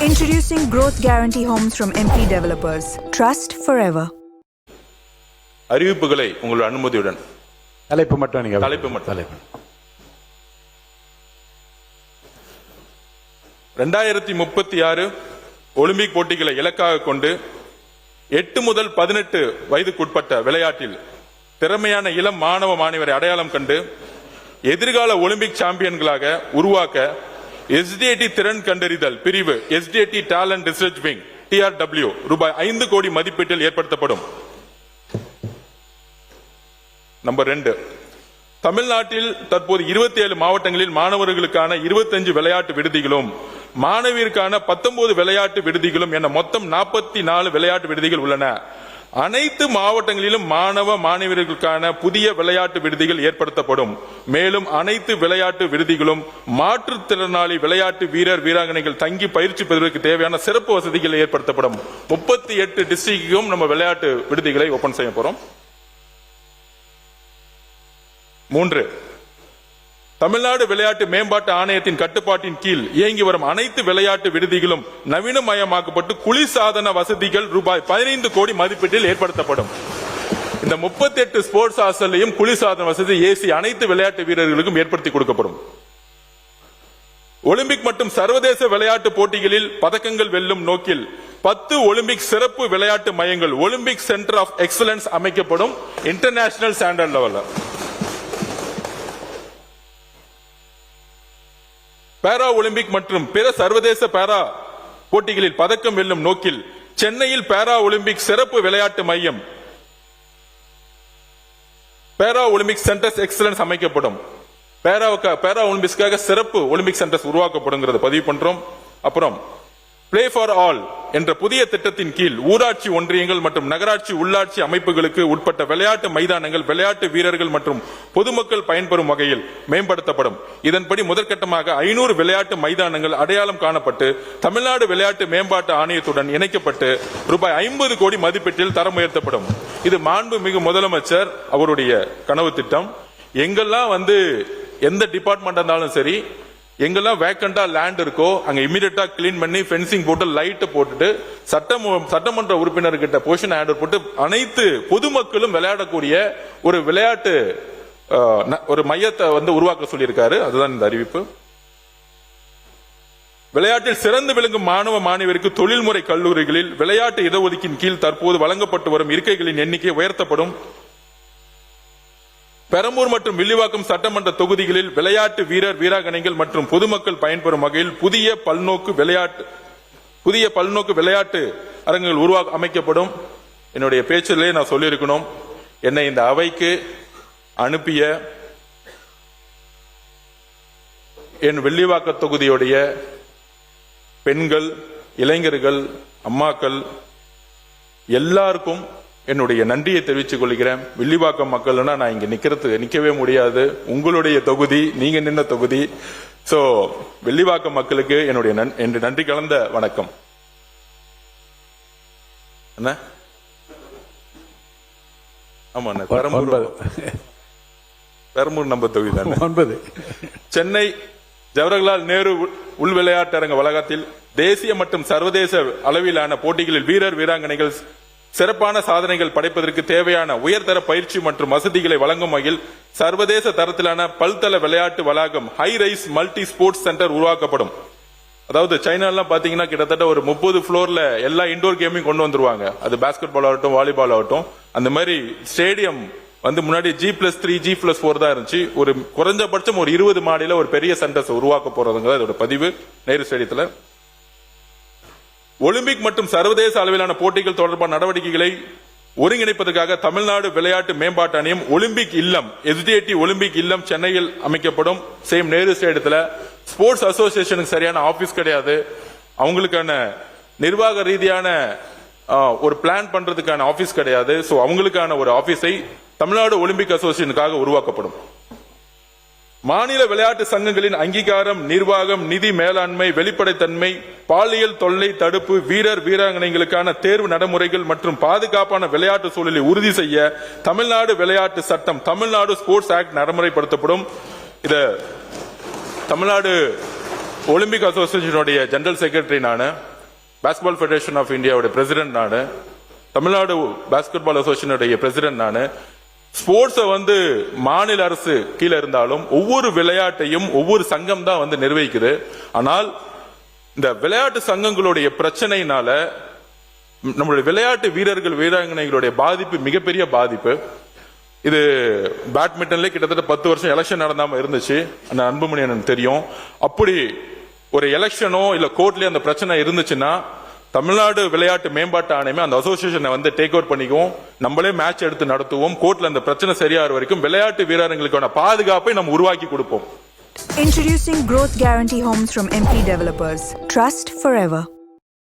Introducing Growth Guarantee Homes from MP Developers. Trust forever. அறிவிப்புகளை உங்கள் அனுமதியுடன் தலைப்பு மட்டும் நீங்க தலைப்பு 2036 ஒலிம்பிக் போட்டிகளை இலக்காக கொண்டு 8 முதல் 18 வயதுக்குட்பட்ட விளையாட்டில் திறமையான இளம் மாணவ மாணவரை அடையாளம் கண்டு எதிர்கால ஒலிம்பிக் சாம்பியன்களாக உருவாக்க SDAT திறன் கண்டறிதல் பிரிவு SDAT Talent Research Wing TRW ரூபாய் 5 கோடி மதிப்பீட்டில் ஏற்படுத்தப்படும். நம்பர் 2, தமிழ்நாட்டில் தற்போது 27 மாவட்டங்களில் மாணவர்களுக்கான 25 விளையாட்டு விடுதிகளும் மாணவியருக்கான 19 விளையாட்டு விடுதிகளும் என மொத்தம் 44 விளையாட்டு விடுதிகள் உள்ளன. அனைத்து மாவட்டங்களிலும் மாணவ மாணவியர்களுக்கான புதிய விளையாட்டு விடுதிகள் ஏற்படுத்தப்படும். மேலும் அனைத்து விளையாட்டு விடுதிகளும் மாற்றுத்திறனாளி விளையாட்டு வீரர் வீராங்கனைகள் தங்கி பயிற்சி பெறுவதற்கு தேவையான சிறப்பு வசதிகள் ஏற்படுத்தப்படும். 38 டிஸ்ட்ரிக்டும் நம்ம விளையாட்டு விடுதிகளை ஓபன் செய்ய போறோம். 3, தமிழ்நாடு விளையாட்டு மேம்பாட்டு ஆணையத்தின் கட்டுப்பாட்டின் கீழ் இயங்கி வரும் அனைத்து விளையாட்டு விடுதிகளும் நவீனமயமாக்கப்பட்டு குளிர்சாதன வசதிகள் ரூபாய் 15 கோடி மதிப்பீட்டில் ஏற்படுத்தப்படும். இந்த 38 ஸ்போர்ட்ஸ் ஹாஸ்டலையும் குளிர்சாதன வசதி ஏசி அனைத்து விளையாட்டு வீரர்களுக்கும் ஏற்படுத்தி கொடுக்கப்படும். ஒலிம்பிக் மற்றும் சர்வதேச விளையாட்டு போட்டிகளில் பதக்கங்கள் வெல்லும் நோக்கில் 10 ஒலிம்பிக் சிறப்பு விளையாட்டு மையங்கள் ஒலிம்பிக் சென்டர் ஆஃப் எக்ஸலன்ஸ் அமைக்கப்படும். இன்டர்நேஷனல் ஸ்டாண்டர்ட் லெவலில் பாரா ஒலிம்பிக் மற்றும் பிற சர்வதேச பாரா போட்டிகளில் பதக்கம் வெல்லும் நோக்கில் சென்னையில் பாரா ஒலிம்பிக் சிறப்பு விளையாட்டு மையம் பாரா ஒலிம்பிக் சென்டர்ஸ் எக்ஸலன்ஸ் அமைக்கப்படும். பாரா ஒலிம்பிக்ஸ்க்காக சிறப்பு ஒலிம்பிக் சென்டர்ஸ் உருவாக்கப்படும் பதிவு பண்றோம். அப்புறம் பிளே ஃபார் ஆல் என்ற புதிய திட்டத்தின் கீழ் ஊராட்சி ஒன்றியங்கள் மற்றும் நகராட்சி உள்ளாட்சி அமைப்புகளுக்கு உட்பட்ட விளையாட்டு மைதானங்கள் விளையாட்டு வீரர்கள் மற்றும் பொதுமக்கள் பயன்பெறும் வகையில் மேம்படுத்தப்படும். இதன்படி முதற்கட்டமாக 500 விளையாட்டு மைதானங்கள் அடையாளம் காணப்பட்டு தமிழ்நாடு விளையாட்டு மேம்பாட்டு ஆணையத்துடன் இணைக்கப்பட்டு ரூபாய் 50 கோடி மதிப்பீட்டில் தரம் உயர்த்தப்படும். இது மாண்புமிகு முதலமைச்சர் அவருடைய கனவு திட்டம். எங்கெல்லாம் எந்த டிபார்ட்மெண்ட் இருந்தாலும் சரி, எங்கெல்லாம் வேக்கண்டா லேண்ட் இருக்கோ அங்க இமிடியேட்டா கிளீன் பண்ணி ஃபென்சிங் போட்டு லைட் போட்டுட்டு சட்டமன்ற உறுப்பினர்கிட்ட பொசிஷன் ஆர்டர் போட்டு அனைத்து பொதுமக்களும் விளையாடக்கூடிய ஒரு விளையாட்டு ஒரு மையத்தை உருவாக்க சொல்லியிருக்காரு. அதுதான் இந்த அறிவிப்பு. விளையாட்டில் சிறந்து விளங்கும் மாணவ மாணவியருக்கு தொழில்முறை கல்லூரிகளில் விளையாட்டு இடஒதுக்கீட்டின் கீழ் தற்போது வழங்கப்பட்டு வரும் இருக்கைகளின் எண்ணிக்கை உயர்த்தப்படும். பெரம்பூர் மற்றும் வில்லிவாக்கம் சட்டமன்ற தொகுதிகளில் விளையாட்டு வீரர் வீராங்கனைகள் மற்றும் பொதுமக்கள் பயன்பெறும் வகையில் புதிய பல்நோக்கு விளையாட்டு அரங்குகள் அமைக்கப்படும். என்னுடைய பேச்சிலே நான் சொல்லியிருக்கணும், என்னை இந்த அவைக்கு அனுப்பிய என் வில்லிவாக்க தொகுதியுடைய பெண்கள், இளைஞர்கள், அம்மாக்கள் எல்லாருக்கும் என்னுடைய நன்றியை தெரிவித்துக் கொள்கிறேன். வில்லிவாக்கம் மக்கள்னா நான் இங்க நிக்கவே முடியாது. உங்களுடைய தொகுதி, நீங்க நின்ன தொகுதி. சோ வில்லிவாக்கம் மக்களுக்கு என்னுடைய நன்றி கலந்த வணக்கம். என்ன ஆமா, பெரம்பூர் நம்ப தொகுதி தான். 9, சென்னை ஜவஹர்லால் நேரு உள் விளையாட்டரங்க வளாகத்தில் தேசிய மற்றும் சர்வதேச அளவிலான போட்டிகளில் வீரர் வீராங்கனைகள் சிறப்பான சாதனைகள் படைப்பதற்கு தேவையான உயர்தர பயிற்சி மற்றும் வசதிகளை வழங்கும் வகையில் சர்வதேச தரத்திலான பல்தள விளையாட்டு வளாகம் high rise multi sports centre உருவாக்கப்படும். அதாவது சைனாலாம் பாத்தீங்கன்னா கிட்டத்தட்ட ஒரு 30 ஃப்ளோர்ல எல்லா இண்டோர் கேமையும் கொண்டு வந்துருவாங்க. அது பாஸ்கெட் பால் ஆகட்டும், வாலிபால் ஆகட்டும். அந்த மாதிரி ஸ்டேடியம் முன்னாடி G+3 G+4 தான் இருந்துச்சு. ஒரு குறைஞ்சபட்சம் ஒரு 20 மாடியில ஒரு பெரிய சென்டர்ஸ் உருவாக்க போறதுங்க இதோட பதிவு நேரு ஸ்டேடியத்துல. ஒலிம்பிக் மற்றும் சர்வதேச அளவிலான போட்டிகள் தொடர்பான நடவடிக்கைகளை ஒருங்கிணைப்பதற்காக தமிழ்நாடு விளையாட்டு மேம்பாட்டு ஆணையம் ஒலிம்பிக் இல்லம் SDAT ஒலிம்பிக் இல்லம் சென்னையில் அமைக்கப்படும். சேம் நேரு ஸ்டேடியத்தில் ஸ்போர்ட்ஸ் அசோசியேஷனுக்கு சரியான ஆபீஸ் கிடையாது. அவங்களுக்கான நிர்வாக ரீதியான ஒரு பிளான் பண்றதுக்கான ஆபீஸ் கிடையாது. சோ அவங்களுக்கான ஒரு ஆபீஸை தமிழ்நாடு ஒலிம்பிக் அசோசியேஷனுக்காக உருவாக்கப்படும். மாநில விளையாட்டு சங்கங்களின் அங்கீகாரம், நிர்வாகம், நிதி மேலாண்மை, வெளிப்படைத்தன்மை, பாலியல் தொல்லை தடுப்பு, வீரர் வீராங்கனைகளுக்கான தேர்வு நடைமுறைகள் மற்றும் பாதுகாப்பான விளையாட்டு சூழலை உறுதி செய்ய தமிழ்நாடு விளையாட்டு சட்டம் தமிழ்நாடு ஸ்போர்ட்ஸ் ஆக்ட் நடைமுறைப்படுத்தப்படும். இத தமிழ்நாடு ஒலிம்பிக் அசோசியேஷனுடைய ஜெனரல் செக்ரட்டரி நானு, பாஸ்கெட்பால் ஃபெடரேஷன் ஆஃப் இந்தியாவுடைய பிரசிடென்ட் நானு, தமிழ்நாடு பாஸ்கெட்பால் அசோசியேஷனுடைய பிரசிடென்ட் நானு. ஸ்போர்ட்ஸை மாநில அரசு கீழே இருந்தாலும் ஒவ்வொரு விளையாட்டையும் ஒவ்வொரு சங்கம் தான் நிர்வகிக்குது. ஆனால் இந்த விளையாட்டு சங்கங்களுடைய பிரச்சனையினால நம்மளுடைய விளையாட்டு வீரர்கள் வீராங்கனைகளுடைய பாதிப்பு மிகப்பெரிய பாதிப்பு. இது பேட்மிண்டன்ல கிட்டத்தட்ட 10 வருஷம் எலெக்ஷன் நடந்தாம இருந்துச்சு. அந்த அன்புமணி எனக்கு தெரியும். அப்படி ஒரு எலெக்ஷனோ இல்ல கோர்ட்லயே அந்த பிரச்சனை இருந்துச்சுன்னா தமிழ்நாடு விளையாட்டு மேம்பாட்டு ஆணையமே அந்த அசோசியேஷனை டேக் ஓவர் பண்ணிக்குவோம். நம்மளே மேட்ச் எடுத்து நடத்துவோம். கோர்ட்ல அந்த பிரச்சனை சரியாகிற வரைக்கும் விளையாட்டு வீரர்களுக்கான பாதுகாப்பை நம்ம உருவாக்கி கொடுப்போம். Introducing Growth Guarantee Homes from MP Developers. Trust forever.